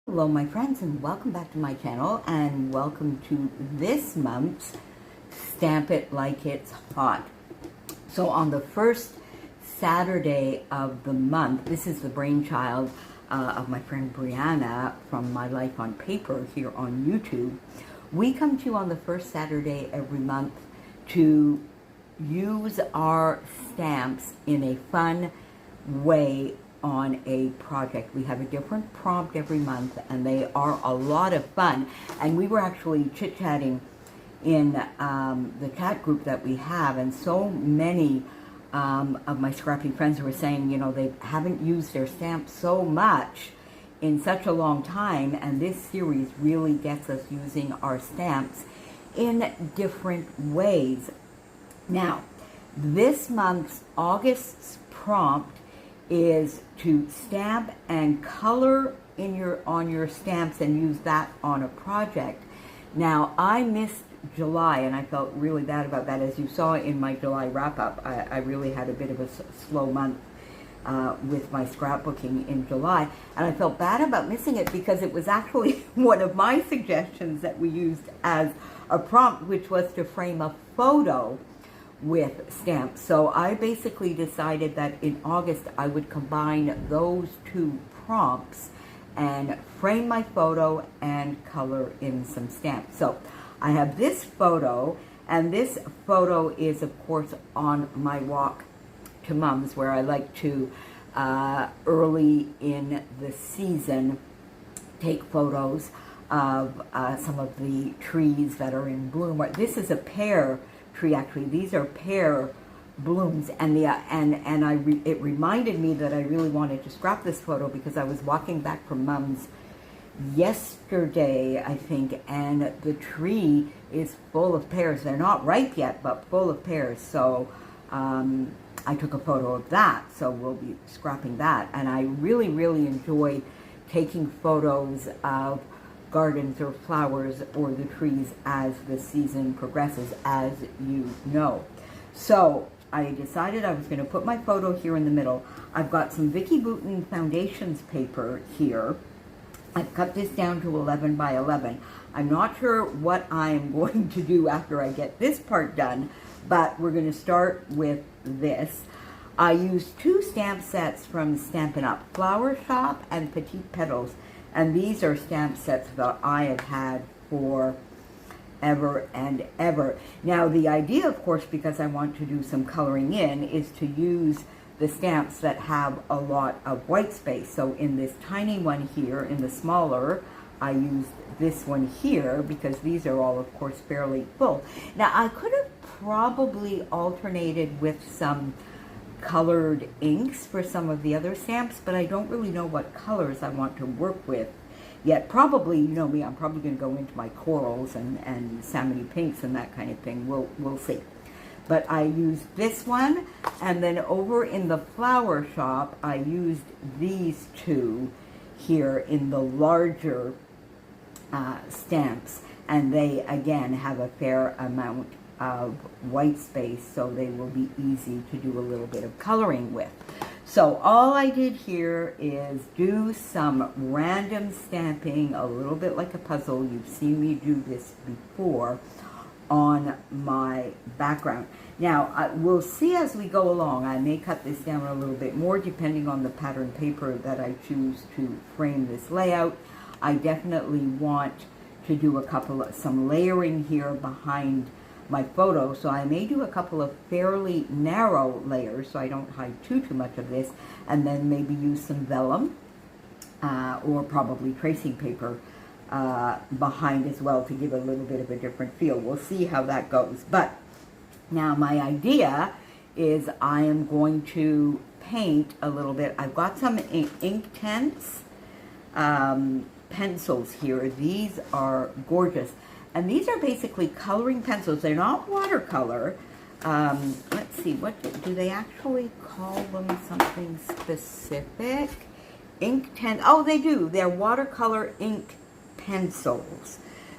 Hello my friends, and welcome back to my channel, and welcome to this month's Stamp It Like It's Hot. So on the first Saturday of the month, this is the brainchild of my friend Brianna from My Life on Paper here on YouTube. We come to you on the first Saturday every month to use our stamps in a fun way on a project. We have a different prompt every month, and they are a lot of fun. And we were actually chit-chatting in the chat group that we have, and so many of my scrappy friends were saying, you know, they haven't used their stamps so much in such a long time, and this series really gets us using our stamps in different ways. Now, this month's August's prompt is to stamp and color on your stamps and use that on a project. Now, I missed July, and I felt really bad about that. As you saw in my July wrap-up, I really had a bit of a slow month with my scrapbooking in July, and I felt bad about missing it because it was actually one of my suggestions that we used as a prompt, which was to frame a photo with stamps. So I basically decided that in August I would combine those two prompts and frame my photo and color in some stamps. So I have this photo, and this photo is of course on my walk to Mom's, where I like to early in the season take photos of some of the trees that are in bloom. This is a pear tree, actually. These are pear blooms, and it reminded me that I really wanted to scrap this photo because I was walking back from Mom's yesterday, I think, and the tree is full of pears. They're not ripe yet, but full of pears. So I took a photo of that, so we'll be scrapping that. And I really, really enjoy taking photos of gardens or flowers or the trees as the season progresses, as you know. So I decided I was going to put my photo here in the middle. I've got some Vicki Boutin Foundations paper here. I've cut this down to 11 by 11. I'm not sure what I'm going to do after I get this part done, but we're going to start with this. I used two stamp sets from Stampin' Up! Flower Shop and Petite Petals. And these are stamp sets that I have had for ever and ever. Now, the idea, of course, because I want to do some coloring in, is to use the stamps that have a lot of white space. So in this tiny one here, in the smaller, I used this one here because these are all, of course, fairly full. Now, I could have probably alternated with some colored inks for some of the other stamps, but I don't really know what colors I want to work with yet. Probably, you know me, I'm probably going to go into my corals and salmony pinks and that kind of thing. We'll see. But I used this one, and then over in the Flower Shop, I used these two here in the larger stamps, and they again have a fair amount of white space, so they will be easy to do a little bit of coloring with. So all I did here is do some random stamping, a little bit like a puzzle. You've seen me do this before on my background. Now, we'll see as we go along. I may cut this down a little bit more depending on the pattern paper that I choose to frame this layout. I definitely want to do some layering here behind my photo, so I may do a couple of fairly narrow layers so I don't hide too much of this, and then maybe use some vellum or probably tracing paper behind as well to give a little bit of a different feel. We'll see how that goes. But now my idea is I am going to paint a little bit. I've got some Inktense pencils here. These are gorgeous. And these are basically coloring pencils. They're not watercolor. Let's see, what do they actually call them? Something specific? Inktense. Oh, they do. They're watercolor ink pencils.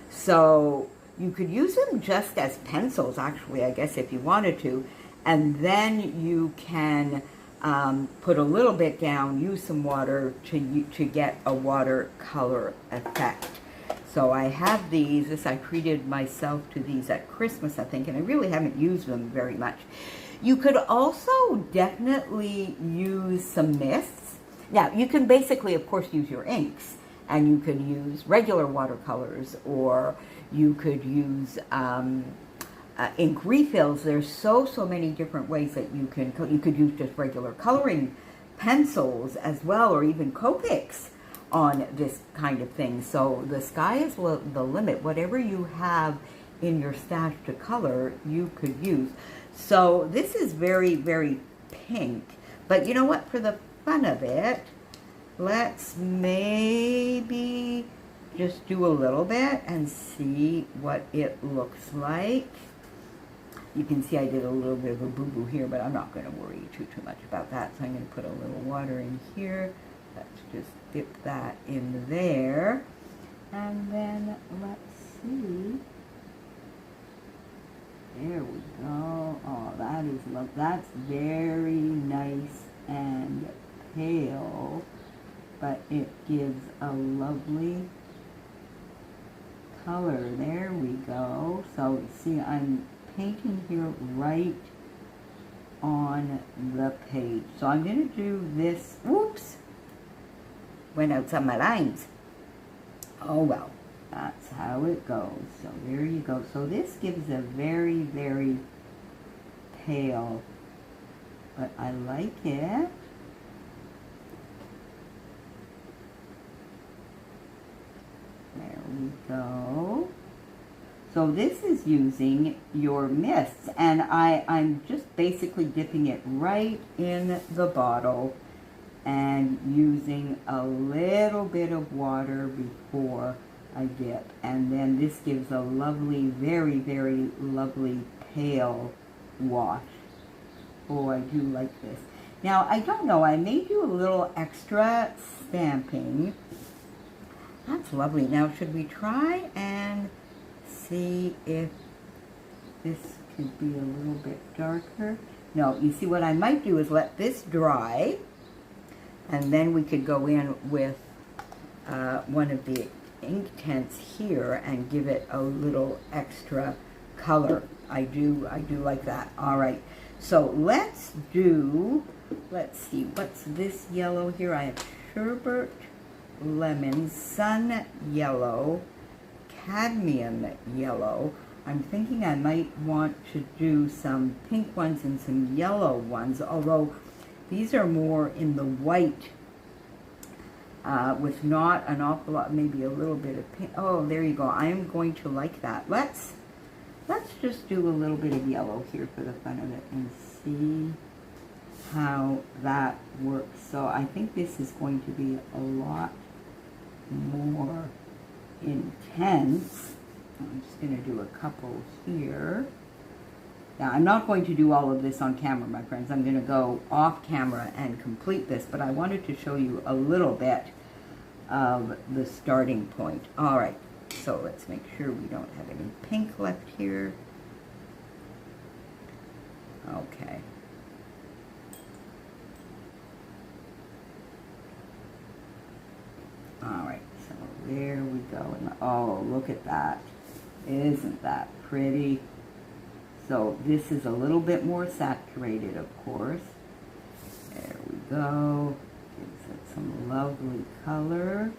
So you could use them just as pencils, actually, I guess, if you wanted to. And then you can put a little bit down, use some water to get a watercolor effect. So I have these. I treated myself to these at Christmas, I think, and I really haven't used them very much. You could also definitely use some mists. Now, you can basically, of course, use your inks, and you could use regular watercolors, or you could use ink refills. There's so many different ways that you could use just regular coloring pencils as well, or even Copics on this kind of thing. So the sky is the limit. Whatever you have in your stash to color, you could use. So this is very, very pink. But you know what? For the fun of it, let's maybe just do a little bit and see what it looks like. You can see I did a little bit of a boo-boo here, but I'm not going to worry too much about that. So I'm going to put a little water in here. Let's just dip that in there. And then let's see. There we go. Oh, that is love. That's very nice and pale, but it gives a lovely color. There we go. So see, I'm painting here right on the page. So I'm going to do this. Whoops! Went outside my lines. Oh well, that's how it goes. So there you go. So this gives a very, very pale, but I like it. There we go. So this is using your mists, and I'm just basically dipping it right in the bottle and using a little bit of water before I dip. And then this gives a lovely, very, very lovely pale wash. Oh, I do like this. Now, I don't know, I may do a little extra stamping. That's lovely. Now, should we try and see if this could be a little bit darker? No, you see what I might do is let this dry, and then we could go in with one of the ink tents here and give it a little extra color. I do like that. All right, so let's see, what's this yellow here? I have sherbet, lemon, sun yellow, cadmium yellow. I'm thinking I might want to do some pink ones and some yellow ones, although these are more in the white with not an awful lot, maybe a little bit of pink. Oh, there you go. I am going to like that. Let's just do a little bit of yellow here for the fun of it and see how that works. So I think this is going to be a lot more intense. I'm just going to do a couple here. Now, I'm not going to do all of this on camera, my friends. I'm going to go off camera and complete this, but I wanted to show you a little bit of the starting point. All right, so let's make sure we don't have any pink left here. Okay. All right, so there we go. And oh, look at that. Isn't that pretty? So this is a little bit more saturated, of course. There we go. Gives it some lovely color.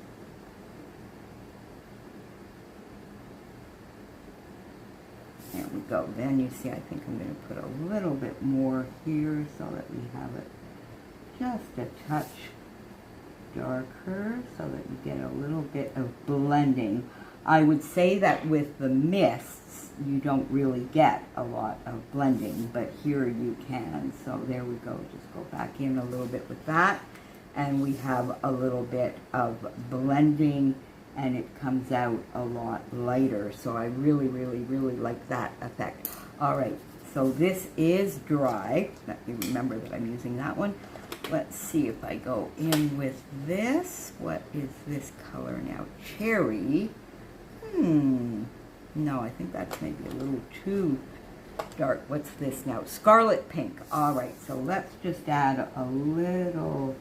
There we go. Then you see, I think I'm going to put a little bit more here so that we have it just a touch darker so that you get a little bit of blending. I would say that with the mists, you don't really get a lot of blending, but here you can. So there we go. Just go back in a little bit with that, and we have a little bit of blending, and it comes out a lot lighter. So I really, really, really like that effect. All right, so this is dry. Let me remember that I'm using that one. Let's see if I go in with this. What is this color now? Cherry. No, I think that's maybe a little too dark. What's this now? Scarlet pink. All right, so let's just add a little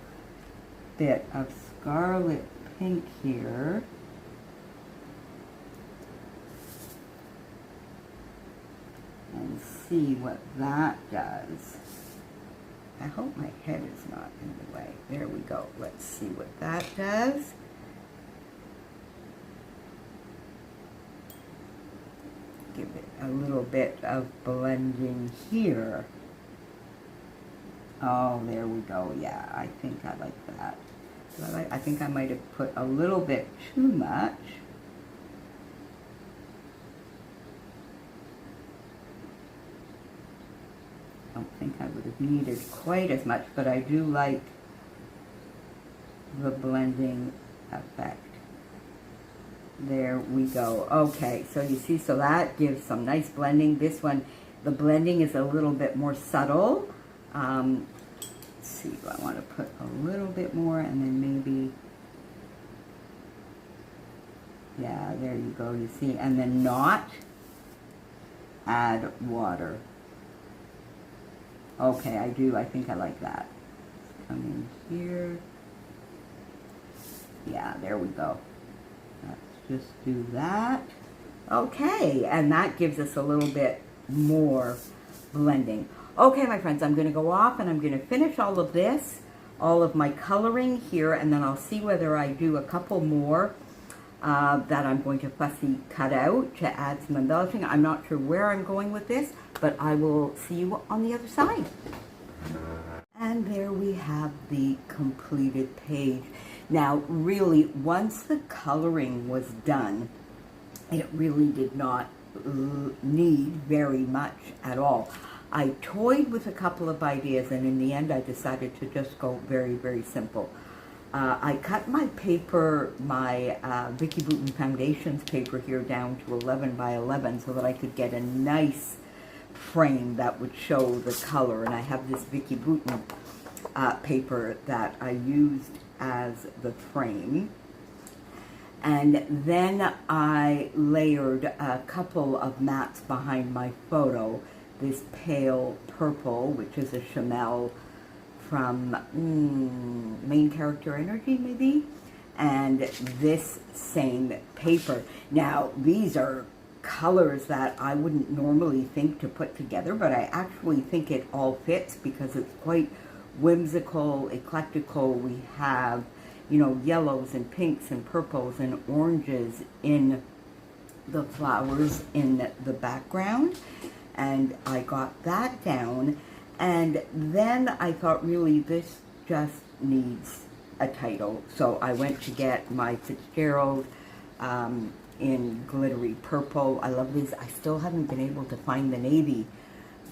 bit of scarlet pink here. And see what that does. I hope my head is not in the way. There we go. Let's see what that does. Give it a little bit of blending here. Oh, there we go. Yeah, I think I like that. I think I might have put a little bit too much. I don't think I would have needed quite as much, but I do like the blending effect. There we go. Okay, so you see, so that gives some nice blending. This one, the blending is a little bit more subtle. Let's see, do I want to put a little bit more and then maybe, yeah, there you go, you see, and then not add water. Okay, I do, I think I like that. Let's come in here. Yeah, there we go. Let's just do that. Okay, and that gives us a little bit more blending. Okay, my friends, I'm going to go off and I'm going to finish all of this, all of my coloring here, and then I'll see whether I do a couple more that I'm going to fussy cut out to add some embellishing. I'm not sure where I'm going with this, but I will see you on the other side. And there we have the completed page. Now, really, once the coloring was done, it really did not need very much at all. I toyed with a couple of ideas, and in the end, I decided to just go very, very simple. I cut my paper, my Vicki Boutin Foundations paper here down to 11 by 11 so that I could get a nice frame that would show the color. And I have this Vicki Boutin paper that I used as the frame. And then I layered a couple of mats behind my photo. This pale purple, which is a Chamel from Main Character Energy, maybe, and this same paper. Now, these are colors that I wouldn't normally think to put together, but I actually think it all fits because it's quite whimsical, eclectical. We have, you know, yellows and pinks and purples and oranges in the flowers in the background. And I got that down, and then I thought, really, this just needs a title. So I went to get my Fitzgerald in glittery purple. I love these. I still haven't been able to find the navy,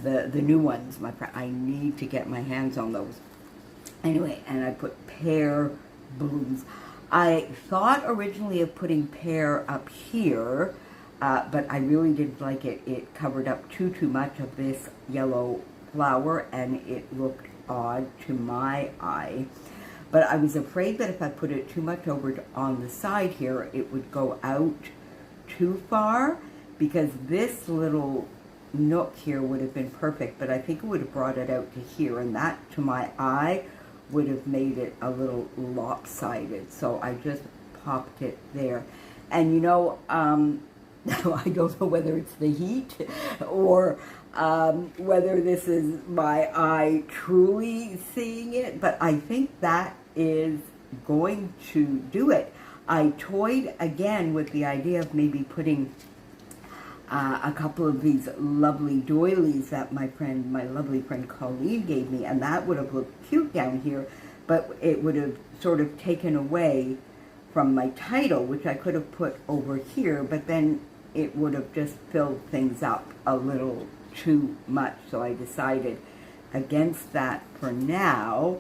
the new ones. I need to get my hands on those. Anyway, and I put Pear blooms. I thought originally of putting Pear up here, but I really didn't like it. It covered up too much of this yellow flower, and it looked odd to my eye. But I was afraid that if I put it too much over on the side here, it would go out too far, because this little nook here would have been perfect, but I think it would have brought it out to here, and that, to my eye, would have made it a little lopsided. So I just popped it there. And you know, I don't know whether it's the heat or whether this is my eye truly seeing it, but I think that is going to do it. I toyed again with the idea of maybe putting a couple of these lovely doilies that my lovely friend Colleen gave me, and that would have looked cute down here, but it would have sort of taken away from my title, which I could have put over here, but then it would have just filled things up a little too much. So I decided against that for now.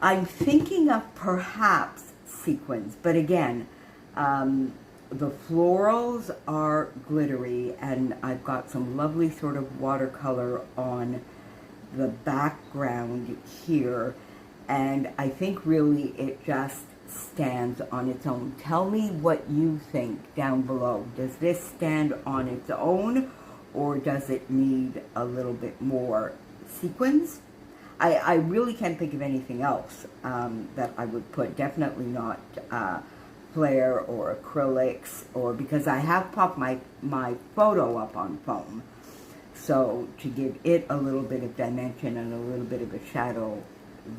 I'm thinking of perhaps sequins, but again, the florals are glittery, and I've got some lovely sort of watercolor on the background here, and I think really it just stands on its own. Tell me what you think down below. Does this stand on its own, or does it need a little bit more sequins? I really can't think of anything else that I would put. Definitely not flare or acrylics, or because I have popped my photo up on foam. So to give it a little bit of dimension and a little bit of a shadow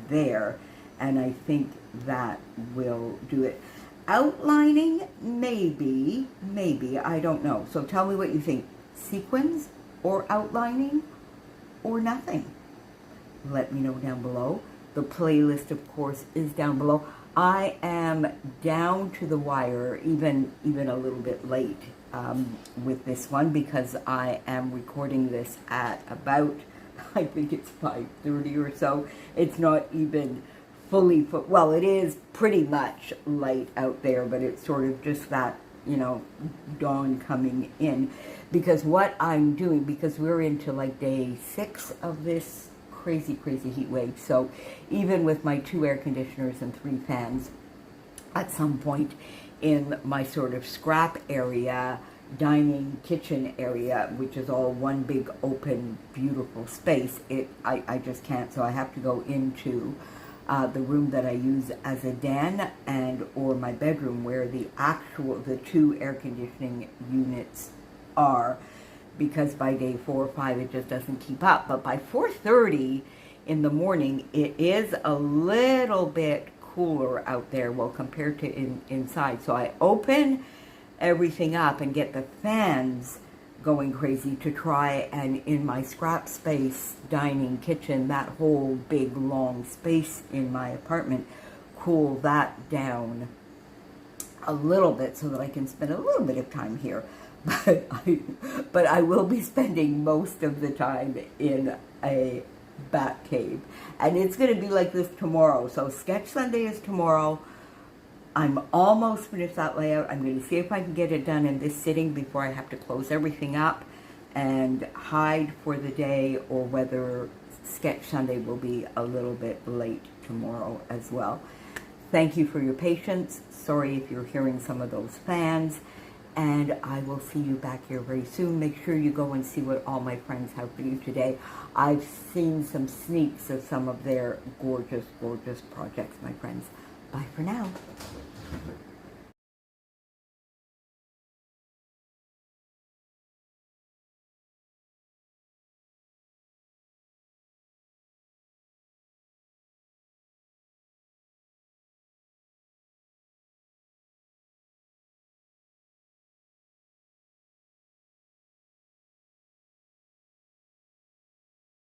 there, and I think that will do it. Outlining, maybe, I don't know. So tell me what you think. Sequins or outlining or nothing? Let me know down below. The playlist, of course, is down below. I am down to the wire, even a little bit late with this one, because I am recording this at about, I think it's 5:30 or so. It's not even fully, well, it is pretty much light out there, but it's sort of just that, you know, dawn coming in. Because what I'm doing, because we're into like day 6 of this crazy heat wave, so even with my 2 air conditioners and 3 fans, at some point in my sort of scrap area, dining kitchen area, which is all one big open beautiful space, I just can't. So I have to go into the room that I use as a den, and or my bedroom where the 2 air conditioning units are, because by day 4 or 5 it just doesn't keep up. But by 4:30 in the morning, it is a little bit cooler out there, well, compared to inside. So I open everything up and get the fans going crazy to try and, in my scrap space, dining, kitchen, that whole big long space in my apartment, cool that down a little bit so that I can spend a little bit of time here. But I will be spending most of the time in a bat cave, and it's going to be like this tomorrow. So Sketch Sunday is tomorrow. I'm almost finished that layout. I'm going to see if I can get it done in this sitting before I have to close everything up and hide for the day, or whether Sketch Sunday will be a little bit late tomorrow as well. Thank you for your patience. Sorry if you're hearing some of those fans. And I will see you back here very soon. Make sure you go and see what all my friends have for you today. I've seen some sneaks of some of their gorgeous projects, my friends. Bye for now.